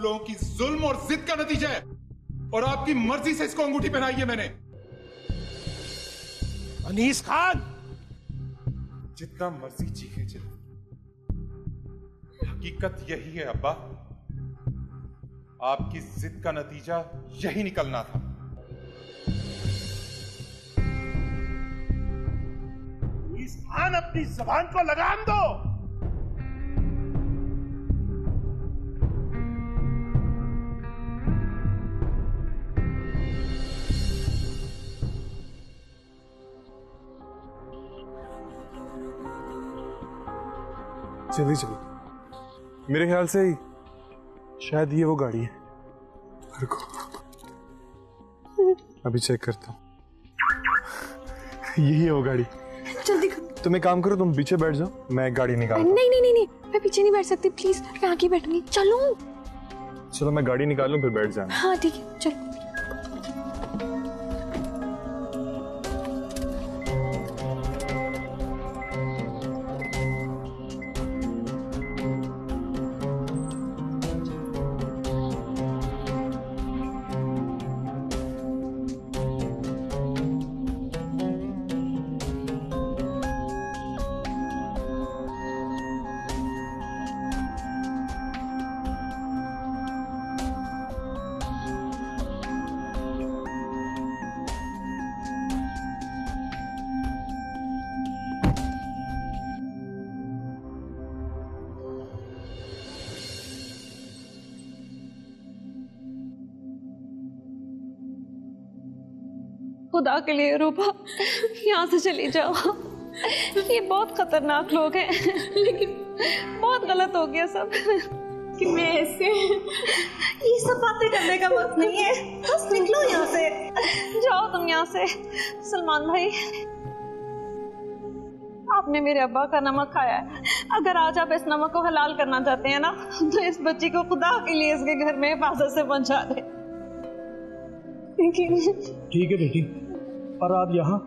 लोगों की जुल्म और जिद का नतीजा है, और आपकी मर्जी से इसको अंगूठी पहनाई है मैंने। अनीस खान, जितना मर्जी चीखे चले, हकीकत यही है अब्बा। आपकी जिद का नतीजा यही निकलना था। अनीस खान, अपनी जबान को लगाम दो। जल्दी चलो, मेरे ख्याल से शायद ये वो गाड़ी है। रुको, अभी चेक करता हूँ। यही है वो गाड़ी। जल्दी करो। तुम एक काम करो, तुम पीछे बैठ जाओ, मैं गाड़ी निकाल। नहीं नहीं नहीं नहीं, मैं पीछे नहीं बैठ सकती, प्लीज मैं आगे बैठूंगी। चलो चलो, मैं गाड़ी निकाल लूँ फिर बैठ जाना। हाँ ठीक है, चलो। खुदा के लिए रूपा, यहाँ से चली जाओ। ये बहुत खतरनाक लोग हैं, लेकिन बहुत गलत हो गया सब। कि मैं ऐसे ये सब बातें करने का वक्त नहीं है, बस निकलो यहाँ से। जाओ तुम यहाँ से। सलमान भाई, आपने मेरे अब्बा का नमक खाया है। अगर आज आप इस नमक को हलाल करना चाहते हैं ना, तो इस बच्ची को खुदा के लिए इसके घर में हिफाजत से पहुंचा दे। ठीक है बेटी, पर आप यहाँ?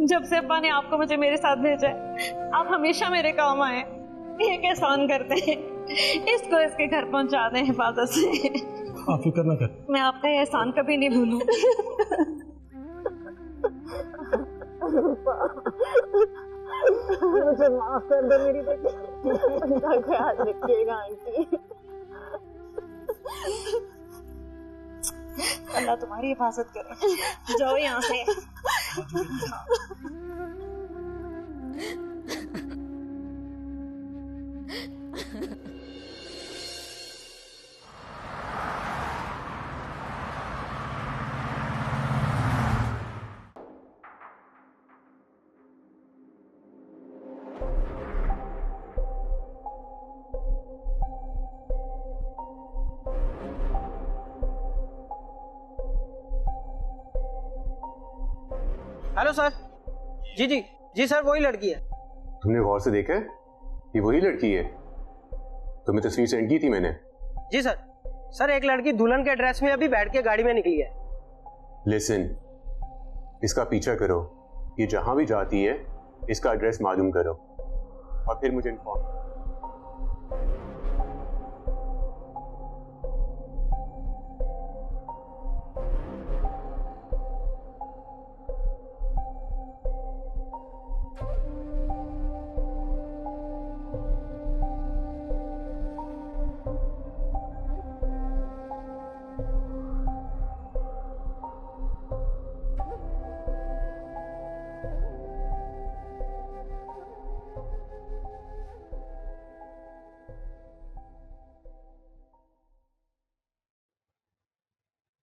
जब से अब्बा ने आपको मुझे मेरे साथ भेजा है, आप हमेशा मेरे काम आए। एक एहसान करते हैं, इसको इसके घर पहुंचा दें हिफाजत से। आप फिक्र न कर, मैं आपका ये एहसान कभी नहीं भूलूं। मुझे माफ कर दो मेरी बेटी, उनका ख्याल रखिएगा आंटी। अल्लाह तुम्हारी हिफाजत करे। जाओ यहाँ से। Hello sir. जी जी जी सर, वही लड़की है। तुमने गौर से देखा है? ये वही लड़की है, तुम्हें तस्वीर सेंड की थी मैंने। जी सर। सर, एक लड़की दुल्हन के ड्रेस में अभी बैठ के गाड़ी में निकली है। लिसन, इसका पीछा करो, ये जहां भी जाती है इसका एड्रेस मालूम करो और फिर मुझे इन्फॉर्म।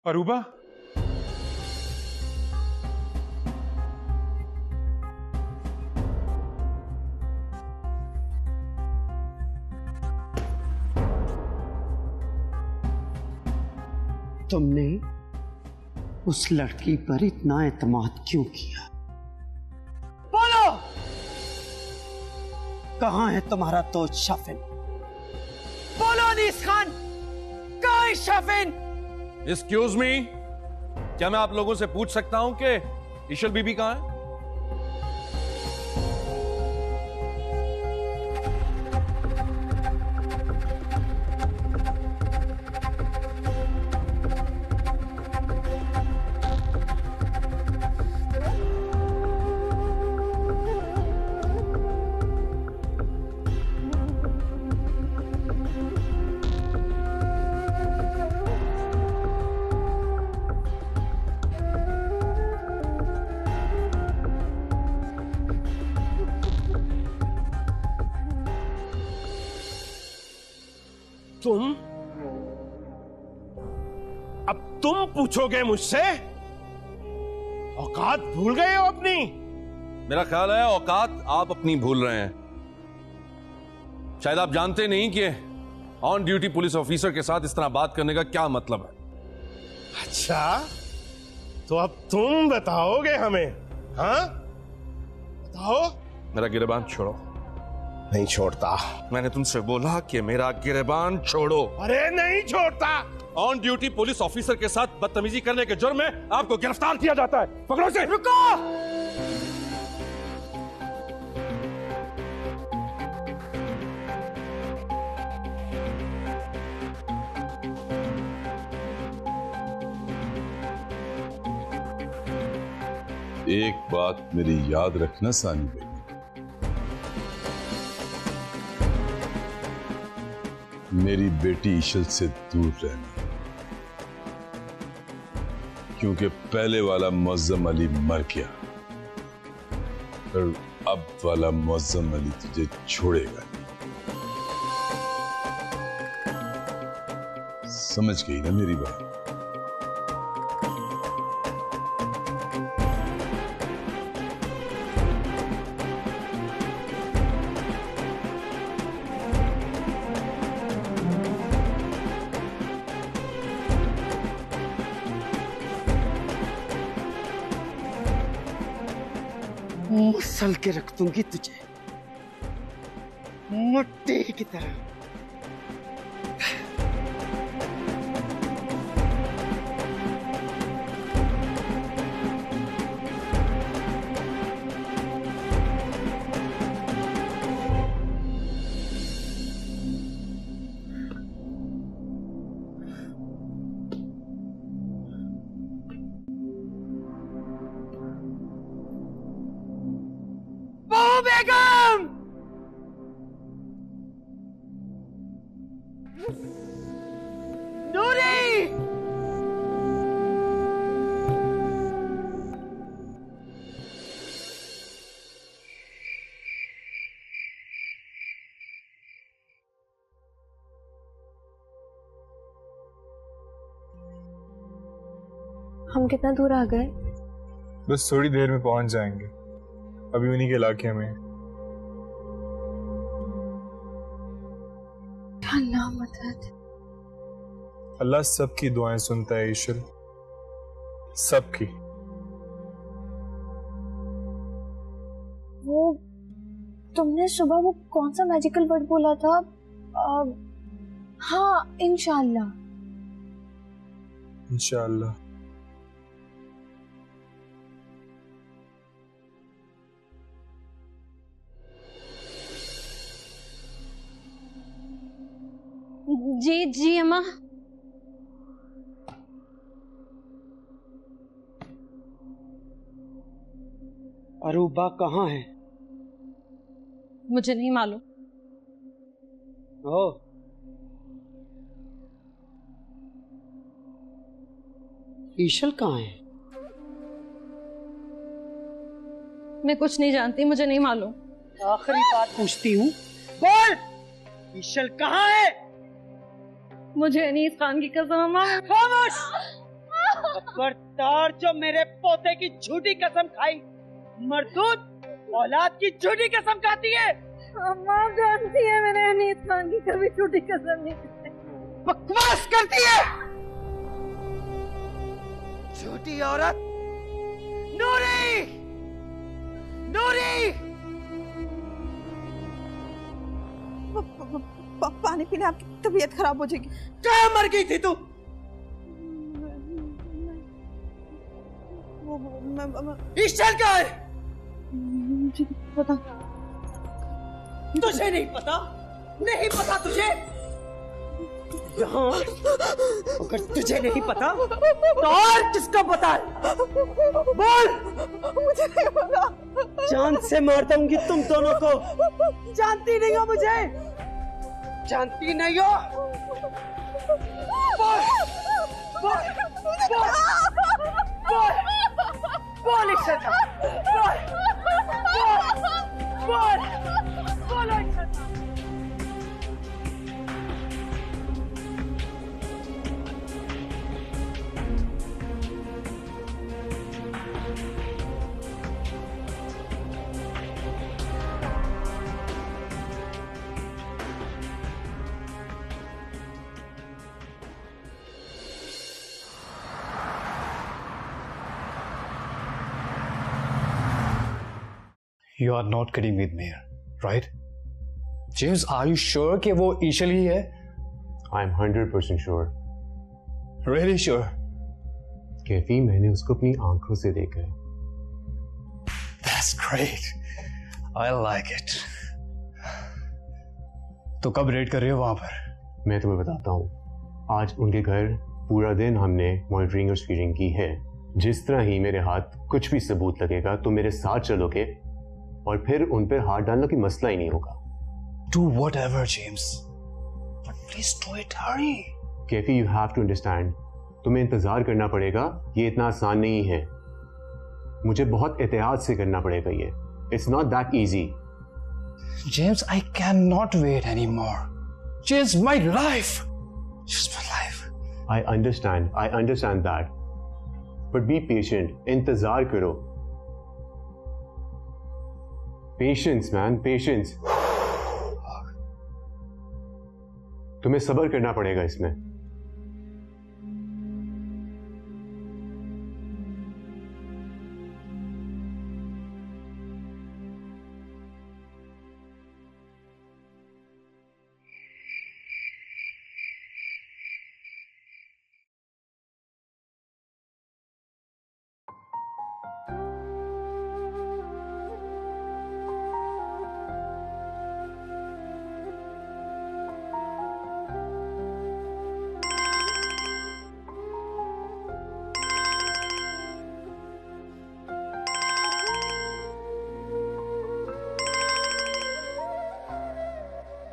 अरूबा, तुमने उस लड़की पर इतना एतमाद क्यों किया? बोलो, कहां है तुम्हारा तो शाफिन? बोलो अनीस खान, कहां है शाफिन? एक्सक्यूज मी, क्या मैं आप लोगों से पूछ सकता हूं कि इशल बीबी कहां है? तुम पूछोगे मुझसे? औकात भूल गए हो अपनी? मेरा ख्याल है औकात आप अपनी भूल रहे हैं। शायद आप जानते नहीं कि ऑन ड्यूटी पुलिस ऑफिसर के साथ इस तरह बात करने का क्या मतलब है। अच्छा, तो अब तुम बताओगे हमें? हाँ, बताओ। मेरा गिरेबान छोड़ो। नहीं छोड़ता। मैंने तुमसे बोला कि मेरा गिरेबान छोड़ो। अरे नहीं छोड़ता। ऑन ड्यूटी पुलिस ऑफिसर के साथ बदतमीजी करने के जुर्म में आपको गिरफ्तार किया जाता है। पकड़ो इसे। रुको। एक बात मेरी याद रखना सानी बेटी, मेरी बेटी इशल से दूर रहना, क्योंकि पहले वाला मुअज्जम अली मर गया और अब वाला मुअज्जम अली तुझे छोड़ेगा नहीं। समझ गई ना मेरी बात? मसल के रख दूंगी तुझे मिट्टी की तरह। बेगम! नूरी! हम कितना दूर आ गए? बस थोड़ी देर में पहुंच जाएंगे, अभी उन्हीं के इलाके में। अल्लाह मदद। अल्लाह सबकी दुआएं सुनता है ईशल, सबकी। वो तुमने सुबह वो कौन सा मैजिकल वर्ड बोला था? हाँ, इंशाअल्लाह। इंशाअल्लाह। जी जी अम्मा। अरूबा कहाँ है? मुझे नहीं मालूम। ओ, ईशल कहाँ है? मैं कुछ नहीं जानती, मुझे नहीं मालूम। आखिरी बात पूछती हूँ, बोल, ईशल कहाँ है? मुझे अनीस खान की कसम अम्मा। खामोश! खबरदार जो मेरे पोते की झूठी कसम खाई, मरदूद औलाद की झूठी कसम खाती है। अम्मा जानती है मैंने अनीस खान की कभी झूठी कसम नहीं खाई। बकवास करती है झूठी औरत। नूरी! नूरी! पानी पीने आपकी तबीयत खराब हो जाएगी। कहाँ मर गई थी तू? ईशल कहाँ है? मुझे पता। तुझे नहीं पता? नहीं पता तुझे? यहाँ अगर तुझे नहीं पता तो और किसको पता है? बोल! मुझे नहीं पता। जान से मार दूंगी तुम दोनों को। जानती नहीं हो मुझे? जानती नहीं हो? बोल! बोल! बोल! बोल! बोल इश्शता! बोल! बोल! बोल! बोल इश्शता! You are not kidding with me, right? James, are you sure कि वो ईशल ही है? I'm 100% sure. Really sure? Kaifi, मैंने उसको अपनी आंखों से देखा है. That's great. I like it. तो कब रेड कर रहे हो वहां पर? मैं तुम्हें बताता हूँ. आज उनके घर पूरा दिन हमने मॉनिटरिंग और स्क्रीनिंग की है. जिस तरह ही मेरे हाथ कुछ भी सबूत लगेगा तो मेरे साथ चलोगे और फिर उन पर हाथ डालना कोई मसला ही नहीं होगा. Do whatever, James. But please do it. Hurry. Kaifi, you have to understand. तुम्हें इंतजार करना पड़ेगा. ये इतना आसान नहीं है. मुझे बहुत एहतियात से करना पड़ेगा ये. It's not that easy. James, I cannot wait anymore. James, my life. Just my life. I understand that. But be patient. इंतजार करो. Patience, man. Patience. तुम्हें सब्र करना पड़ेगा इसमें.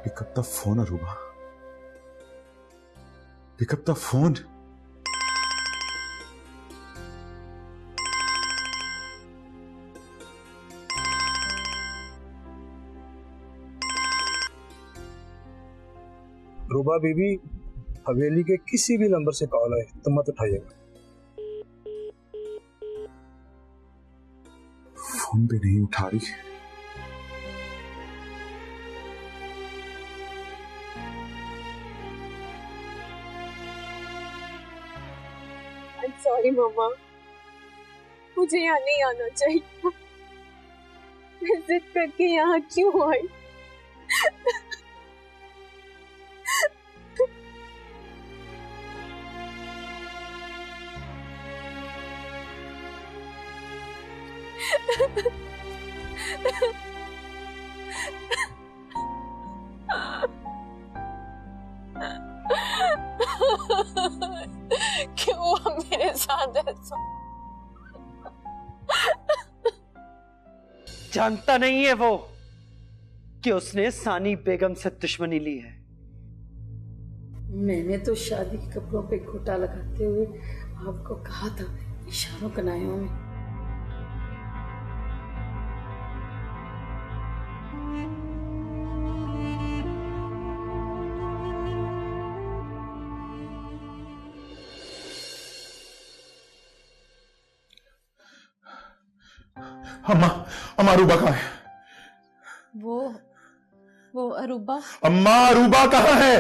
Pick up the phone, Aruba. Pick up the phone. रूबा बीबी, हवेली के किसी भी नंबर से कॉल आए तो मत उठाइएगा. फोन पे नहीं उठा रही. सॉरी मामा, मुझे यहाँ नहीं आना चाहिए. मैं जिद करके यहाँ क्यों आई? क्यों हुआ मेरे साथ ऐसा? जानता नहीं है वो कि उसने सानी बेगम से दुश्मनी ली है. मैंने तो शादी के कपड़ों पे घोटा लगाते हुए आपको कहा था, इशारों कनायों में. अम्मा, अम्मा अरूबा कहाँ है? वो अरूबा. अम्मा अरूबा कहाँ है?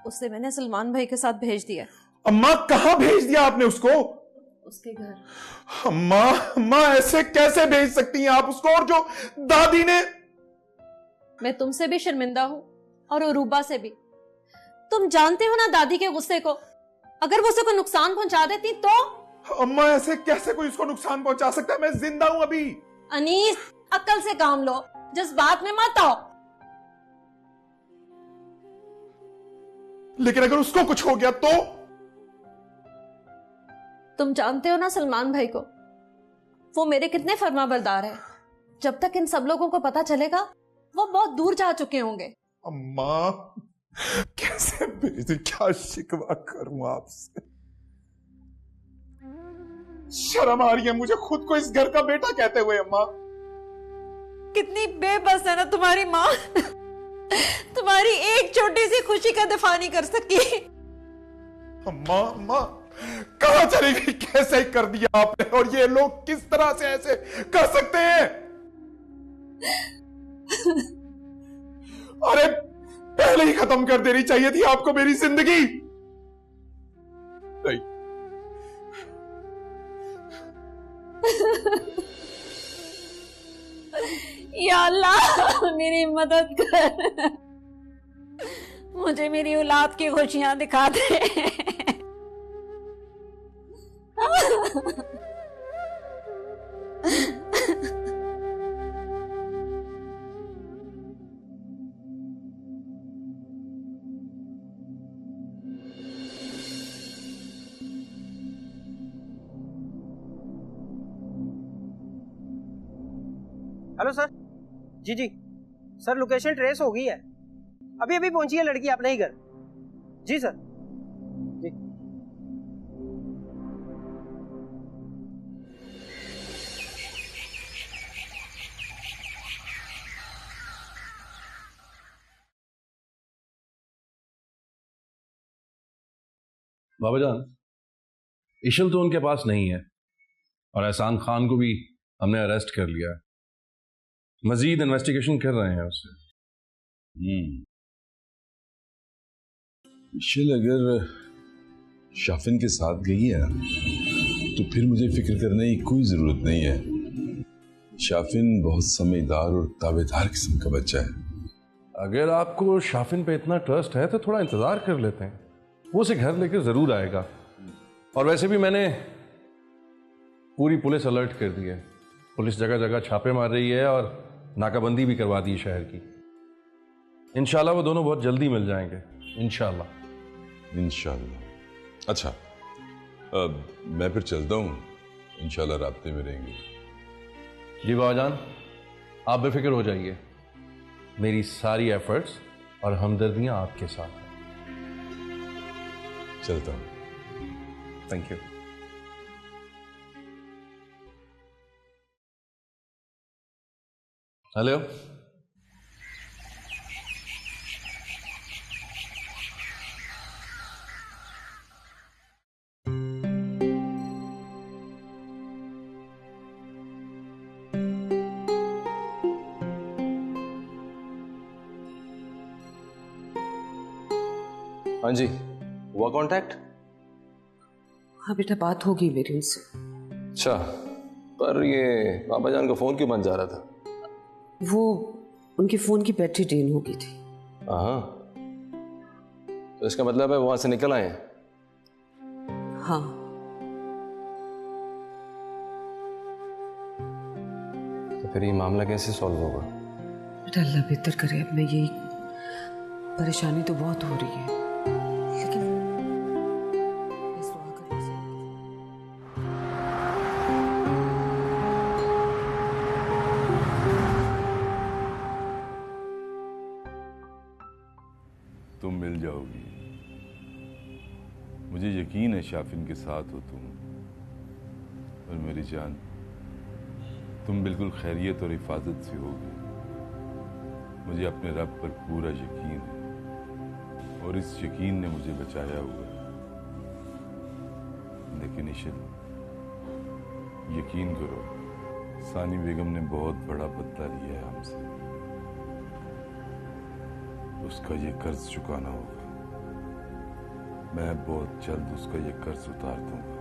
उसे मैंने सलमान भाई के साथ भेज दिया. अम्मा कहाँ भेज दिया आपने उसको? उसके घर. अम्मा, अम्मा ऐसे कैसे भेज सकती हैं आप उसको? और जो दादी ने. मैं तुमसे भी शर्मिंदा हूं और अरूबा से भी. तुम जानते हो ना दादी के गुस्से को. अगर वो उसे कोई नुकसान पहुंचा देती तो? अम्मा ऐसे कैसे कोई उसको नुकसान पहुंचा सकता है? मैं जिंदा हूं अभी. अनीस, अक्ल से काम लो, जज्बात में मत आओ. लेकिन अगर उसको कुछ हो गया तो? तुम जानते हो ना सलमान भाई को, वो मेरे कितने फर्माबरदार है. जब तक इन सब लोगों को पता चलेगा वो बहुत दूर जा चुके होंगे. अम्मा कैसे भेजूं? क्या शिकवा करूं आपसे? शर्म आ रही है मुझे खुद को इस घर का बेटा कहते हुए. अम्मा कितनी बेबस है ना तुम्हारी माँ. तुम्हारी एक छोटी सी खुशी का दिफा नहीं कर सकी. अम्मा, अम्मा कहां चली गई? कैसे कर दिया आपने? और ये लोग किस तरह से ऐसे कर सकते हैं? अरे पहले ही खत्म कर देनी चाहिए थी आपको मेरी जिंदगी. नहीं. या अल्लाह मेरी मदद कर, मुझे मेरी औलाद की खुशियां दिखा दे। Hello sir. जी जी सर, लोकेशन ट्रेस हो गई है, अभी अभी पहुंची है लड़की अपने ही घर। जी सर। जी बाबा जान, इशल तो उनके पास नहीं है और एहसान खान को भी हमने अरेस्ट कर लिया है। मजीद इन्वेस्टिगेशन कर रहे हैं उससे। इशल अगर शाफिन के साथ गई है तो फिर मुझे फिक्र करने की कोई जरूरत नहीं है। शाफिन बहुत समझदार और ताबेदार किस्म का बच्चा है। अगर आपको शाफिन पे इतना ट्रस्ट है तो थोड़ा इंतजार कर लेते हैं, वो उसे घर लेकर जरूर आएगा। और वैसे भी मैंने पूरी पुलिस अलर्ट कर दी है, पुलिस जगह जगह छापे मार रही है और नाकाबंदी भी करवा दी है शहर की। इंशाल्लाह वो दोनों बहुत जल्दी मिल जाएंगे, इंशाल्लाह। इंशाल्लाह। अच्छा, मैं फिर चलता हूँ, इंशाल्लाह राब्ते में रहेंगे। जी बाबाजान, आप बेफिक्र हो जाइए, मेरी सारी एफर्ट्स और हमदर्दियां आपके साथ हैं। चलता हूँ। Thank you. हेलो, हाँ जी, हुआ कांटेक्ट? हाँ बेटा, बात होगी मेरी उनसे। अच्छा, पर ये बाबा जान का फोन क्यों बंद जा रहा था? वो उनके फोन की बैटरी ड्रेन हो गई थी। हाँ, तो इसका मतलब है वहां से निकल आए हैं? हाँ। तो फिर ये मामला कैसे सॉल्व होगा? बेटा अल्लाह बेहतर करे। अब मैं यही परेशानी तो बहुत हो रही है, लेकिन बस दुआ करने से। तुम मिल जाओगी, मुझे यकीन है शाफिन के साथ हो तुम। और मेरी जान, तुम बिल्कुल खैरियत और हिफाजत से होगी। मुझे अपने रब पर पूरा यकीन है और इस यकीन ने मुझे बचाया हुआ है। लेकिन इशल, यकीन करो, सानी बेगम ने बहुत बड़ा बदला लिया है हमसे। उसका ये कर्ज चुकाना होगा। मैं बहुत जल्द उसका ये कर्ज उतार दूंगा।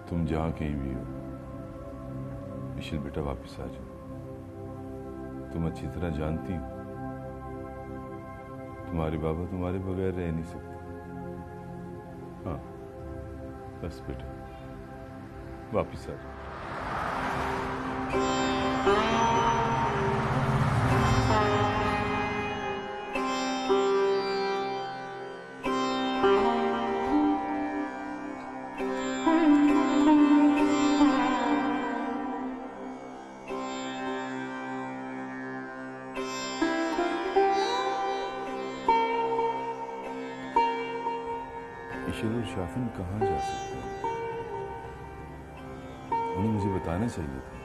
तुम जहां कहीं भी हो, इशल बेटा वापस आ जाओ। तुम अच्छी तरह जानती हो, तुम्हारे बाबा तुम्हारे बगैर रह नहीं सकते। हाँ, बस बेटा वापस आ जाओ। इशल और शाफिन कहाँ जा सकते हैं? उन्हें मुझे बताना चाहिए था।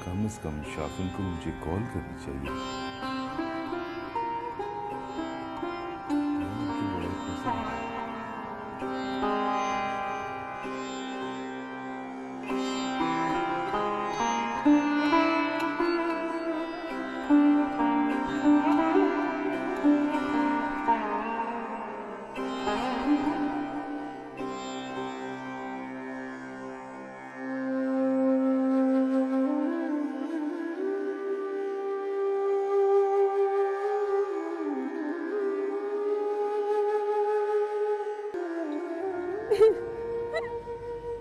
कम से कम शाफिन को मुझे कॉल करनी चाहिए।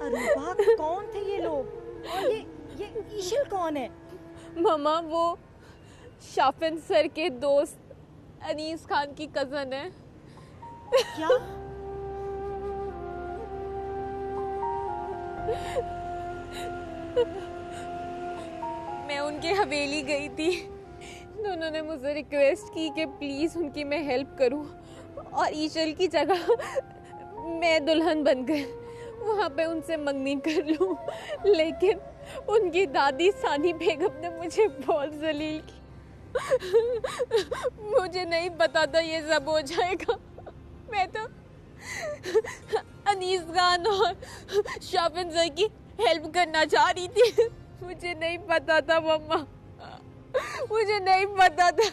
अरूबा, कौन थे ये लोग? और ये ईशिल कौन है? मामा, वो शाफिन सर के दोस्त अनीस खान की कजन है। क्या? मैं उनके हवेली गई थी तो उन्होंने मुझसे रिक्वेस्ट की कि प्लीज उनकी मैं हेल्प करूं और ईशल की जगह मैं दुल्हन बनकर वहां पे उनसे मंगनी कर लूं, लेकिन उनकी दादी सानी बेगम ने मुझे बहुत जलील की। मुझे नहीं पता था ये सब हो जाएगा। मैं तो अनीस खान और शाफिन सर की हेल्प करना चाह रही थी। मुझे नहीं पता था मम्मा, मुझे नहीं पता था।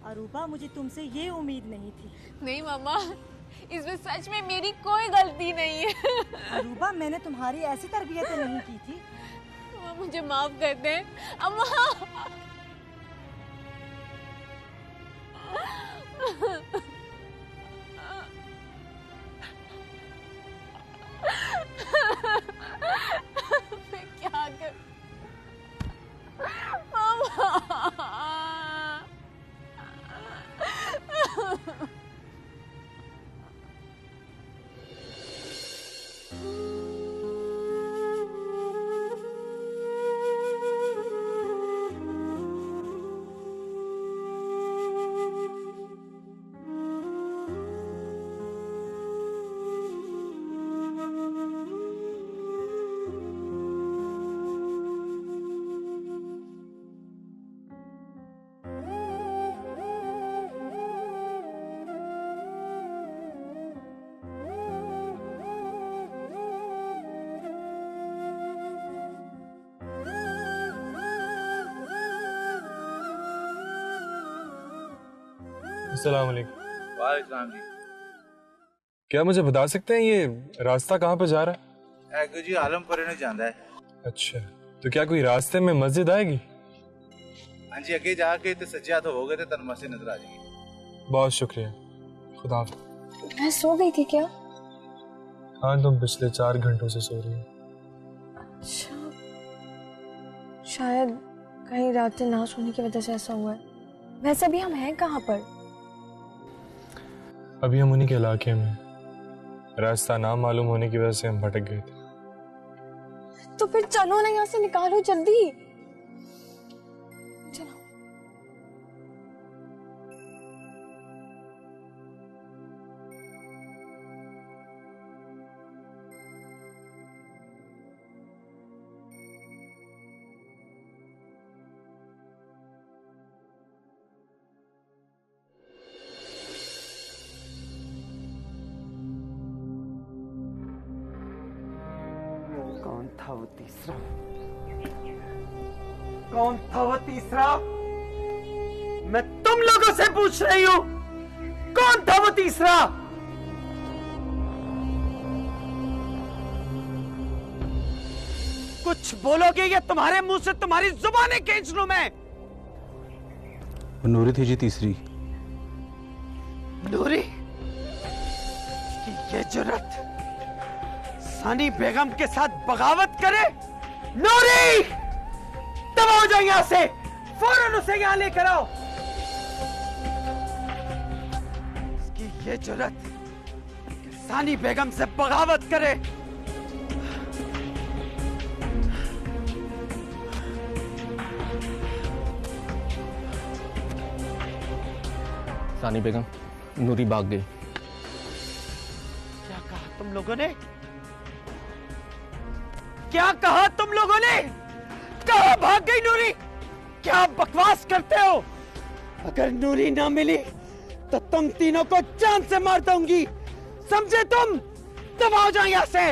अरूबा, मुझे तुमसे ये उम्मीद नहीं थी। नहीं मम्मा, इसमें सच में मेरी कोई गलती नहीं है। अरूबा, मैंने तुम्हारी ऐसी तरबियत नहीं की थी। मुझे माफ कर दें अम्मा। मैं क्या कर अस्सलाम वालेकुम। वालेकुम जी। क्या मुझे बता सकते हैं ये रास्ता कहाँ पे जा रहा है? एगो जी आलमपुर ने जाता है। अच्छा, तो क्या कोई रास्ते में मस्जिद आएगी? हाँ जी, अगे जाके तो सज्जे हाथ होगे तो तन मस्जिद नजर आ जाएगी। बहुत शुक्रिया, खुदा हाफ़िज़। मैं सो गई थी क्या? हाँ, तुम पिछले 4 घंटों से सो रही हो। अच्छा, शायद कहीं रात ना सोने की वजह से ऐसा हुआ है। वैसे भी हम हैं कहाँ पर? अभी हम उन्हीं के इलाके में, रास्ता ना मालूम होने की वजह से हम भटक गए थे। तो फिर चलो ना, यहाँ से निकालो जल्दी। चलो। कौन था वो तीसरा? कौन था वो तीसरा? मैं तुम लोगों से पूछ रही हूं, कौन था वो तीसरा? कुछ बोलोगे या तुम्हारे मुंह से तुम्हारी जुबानें खींच लूं मैं? नूरी थी जी तीसरी। नूरी? ये जुर्रत सानी बेगम के साथ बगावत करे? नूरी, दबाओ जाओ यहां से, फौरन उसे यहां लेकर आओ। इसकी ये जुर्रत कि सानी बेगम से बगावत करे। सानी बेगम, नूरी भाग गई। क्या कहा तुम लोगों ने? क्या कहा तुम लोगों ने? कहां भाग गई नूरी? क्या बकवास करते हो? अगर नूरी ना मिली तो तुम तीनों को जान से मार दूंगी, समझे तुम? दबाओ जाओ यहां से।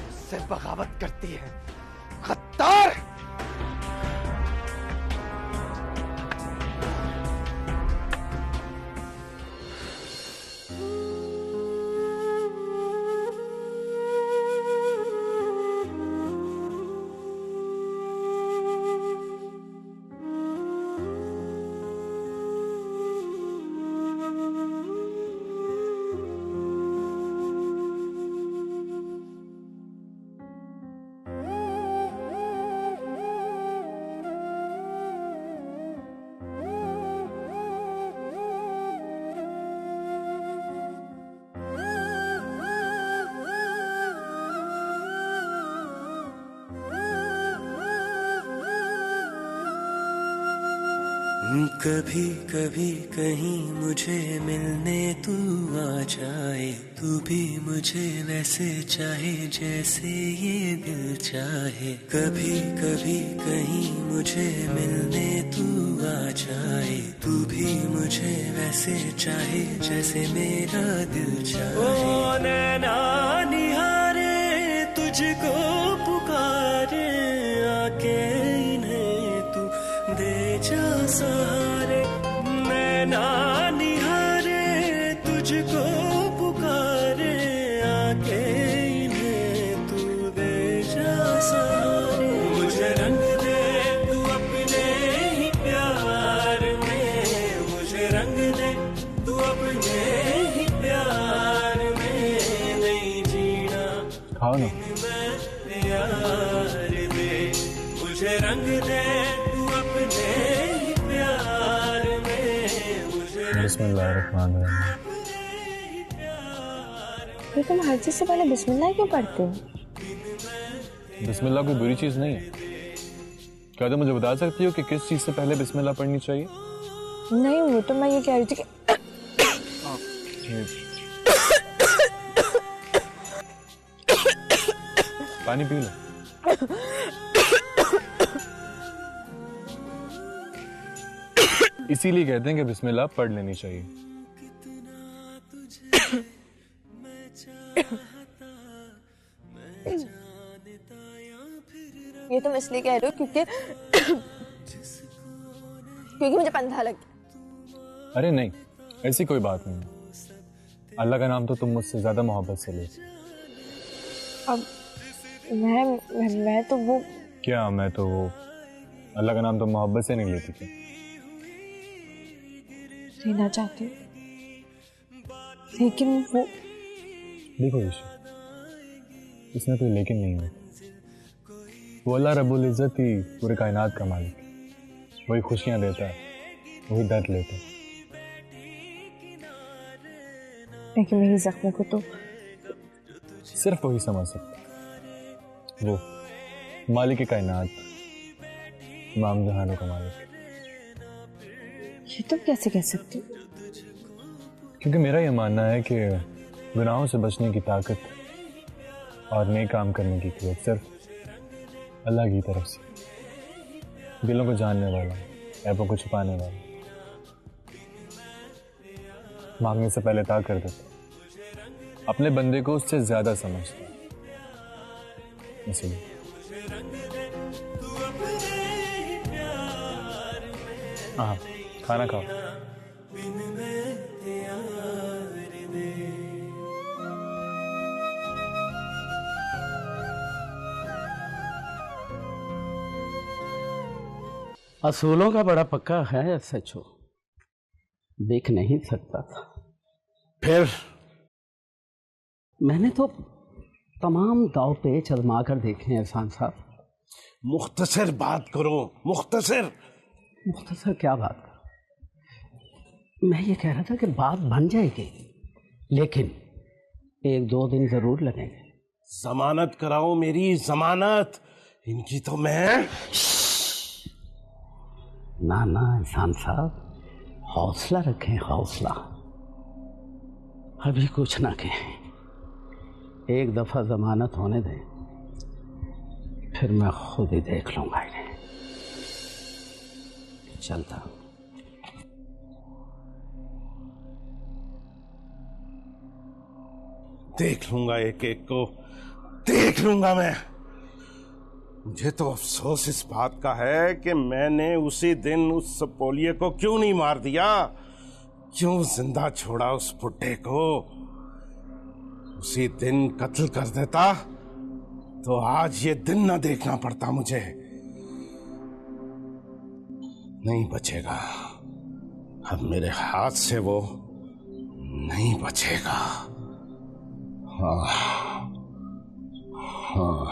उससे बगावत करती है, खद्दार। कभी कभी कहीं मुझे मिलने तू आ जाए, तू भी मुझे वैसे चाहे जैसे ये दिल चाहे। कभी कभी कहीं मुझे मिलने तू आ जाए, तू भी मुझे वैसे चाहे जैसे मेरा दिल चाहे। ओ नैना निहारे तुझको पुकारे, आके इन्हें तू दे जा सहारे। नैना निहारे तुझको पुकारे, आके इन्हें तू दे जा सहारे। मुझे रंग दे तू अपने ही प्यार में, मुझे रंग दे तू अपने ही प्यार में। नहीं जीना खाओ ना। प्यार दे मुझे, रंग दे तू अपने ही प्यार में। मुझे बिस्मिल्लाहिर्रहमानिर्रहीम। ये तुम हर चीज से पहले बिस्मिल्लाह क्यों पढ़ते हो? बिस्मिल्लाह कोई बुरी चीज नहीं है। क्या तुम मुझे बता सकती हो कि किस चीज से पहले बिस्मिल्लाह पढ़नी चाहिए? नहीं, वो तो मैं ये कह रही थी कि पानी पी लो। इसीलिए कहते हैं कि बिस्मिल्लाह पढ़ लेनी चाहिए। ये तुम इसलिए कह रहे हो क्योंकि मुझे पंधा लग गया। अरे नहीं, ऐसी कोई बात नहीं है। अल्लाह का नाम तो तुम मुझसे ज्यादा मोहब्बत से लेती। अब मैं तो वो क्या मैं तो वो अल्लाह का नाम तो मोहब्बत से नहीं लेती थी। लेना चाहती हूँ, लेकिन वो देखो ईशा, इसमें कोई लेकिन नहीं है। वो अल्लाह रब्बुल इज़्ज़त ही पूरे कायनात का मालिक है। वही खुशियाँ देता है, वही दर्द लेता है। लेकिन मेरी जख्मों को तो सिर्फ वही समझ सकता है। वो मालिक कायनात, इमाम जहानों का मालिक। ये तुम कैसे कह सकते हो? क्योंकि मेरा ये मानना है कि गुनाहों से बचने की ताकत और नए काम करने की कुव्वत सिर्फ अल्लाह की तरफ से। दिलों को जानने वाला, ऐबों को छुपाने वाला, मांगने से पहले ता कर देता, अपने बंदे को उससे ज्यादा समझता है। इसलिए हाँ, खाना खाओ। असूलों का बड़ा पक्का है सचो, देख नहीं सकता था। फिर मैंने तो तमाम दाव पेच आजमा कर देखे हैं एहसान साहब। मुख्तसर बात करो, मुख्तसर। मुख्तसर क्या बात करो? मैं ये कह रहा था कि बात बन जाएगी, लेकिन 1-2 दिन जरूर लगेंगे। जमानत कराओ, मेरी जमानत। इनकी तो मैं ना ना एहसान साहब, हौसला रखें, हौसला। अभी कुछ ना कहें, एक दफा जमानत होने दें, फिर मैं खुद ही देख लूंगा इन्हें। चलता देख लूंगा, एक एक को देख लूंगा मैं। मुझे तो अफसोस इस बात का है कि मैंने उसी दिन उस सपोलिये को क्यों नहीं मार दिया, क्यों जिंदा छोड़ा उस बुड्ढे को। उसी दिन कत्ल कर देता तो आज ये दिन ना देखना पड़ता मुझे। नहीं बचेगा, अब मेरे हाथ से वो नहीं बचेगा। हाँ हाँ।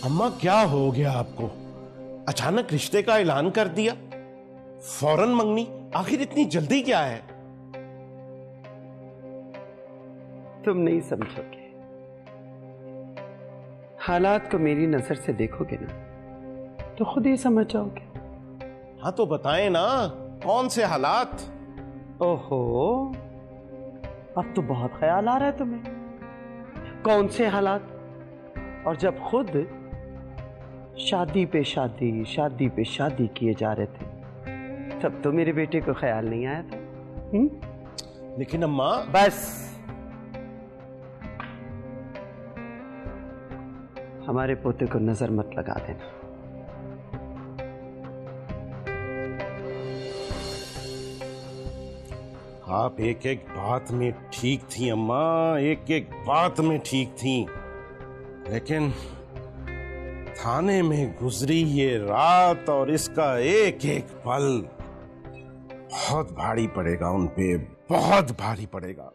अम्मा, क्या हो गया आपको? अचानक रिश्ते का ऐलान कर दिया, फौरन मंगनी। आखिर इतनी जल्दी क्या है? तुम नहीं समझोगे, हालात को मेरी नजर से देखोगे ना तो खुद ही समझ जाओगे। हाँ तो बताएं ना, कौन से हालात? ओहो, अब तो बहुत ख्याल आ रहा है तुम्हें। कौन से हालात? और जब खुद शादी पे शादी किए जा रहे थे, तब तो मेरे बेटे को ख्याल नहीं आया था। लेकिन अम्मा, बस हमारे पोते को नजर मत लगा देना। आप एक एक बात में ठीक थी अम्मा, एक एक बात में ठीक थी, लेकिन थाने में गुजरी ये रात और इसका एक एक पल बहुत भारी पड़ेगा उन पे, बहुत भारी पड़ेगा।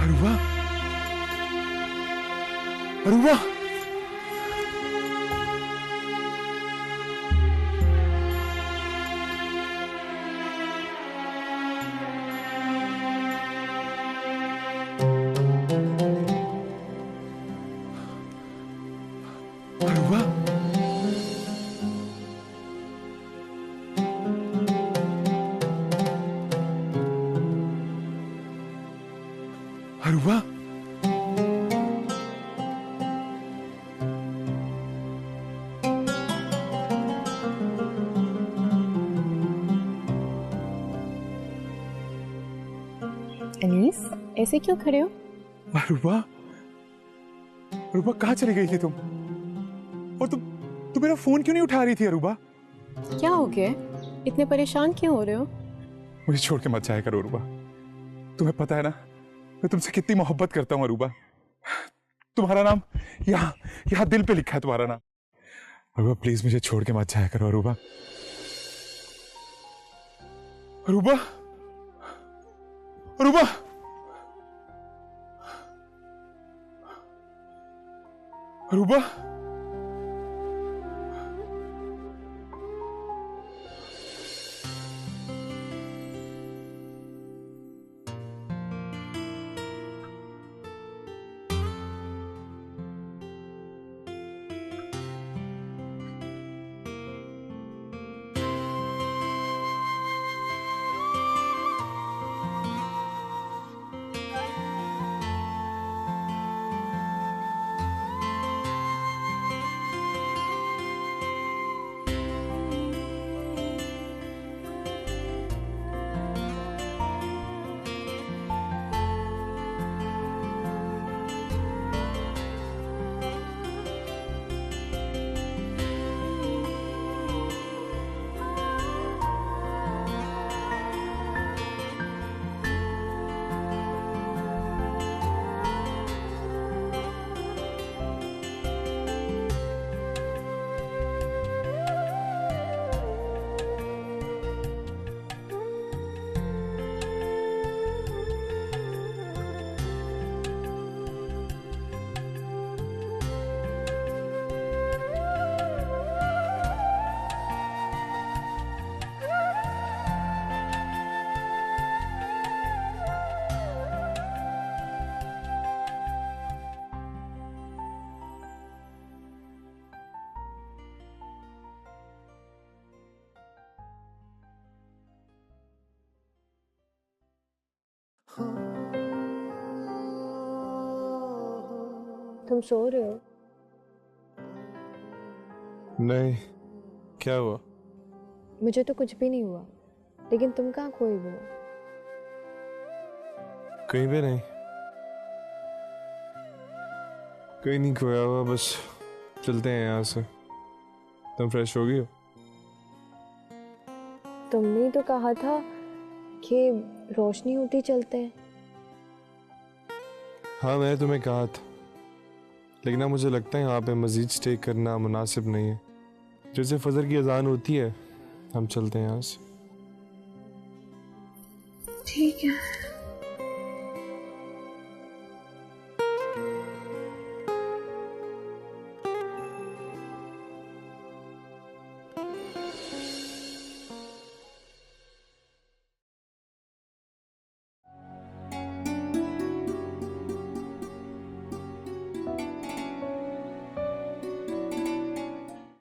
अरुवा, अरुवा, अरुवा, अरुवा, अनीस, ऐसे क्यों खड़े हो? अरुवा, अरुवा कहाँ चली गई थी तुम? और तुम मेरा फोन क्यों नहीं उठा रही थी अरुवा? क्या हो गया? इतने परेशान क्यों हो रहे हो? मुझे छोड़ के मत जाया करो अरुवा। तुम्हें पता है ना मैं तुमसे कितनी मोहब्बत करता हूँ अरुवा। तुम्हारा नाम यहाँ दिल पे लिखा है तुम्हारा नाम। अरुवा प्लीज मुझे छोड़ के मत जाया करो अरुवा। अरुवा, अरुवा, अरुवा, तुम सो रहे हो? नहीं, क्या हुआ? मुझे तो कुछ भी नहीं हुआ, लेकिन तुम कहाँ खोए हुए हो? कहीं भी नहीं। कहीं नहीं खोया हुआ, बस चलते हैं यहाँ से। तुम फ्रेश हो गई हो? तुमने तो कहा था कि रोशनी होती चलते हैं। हाँ मैंने तुम्हें कहा था, लेकिन ना मुझे लगता है यहाँ पे मजीद स्टे करना मुनासिब नहीं है। जैसे फजर की अजान होती है हम चलते हैं यहाँ से। ठीक है।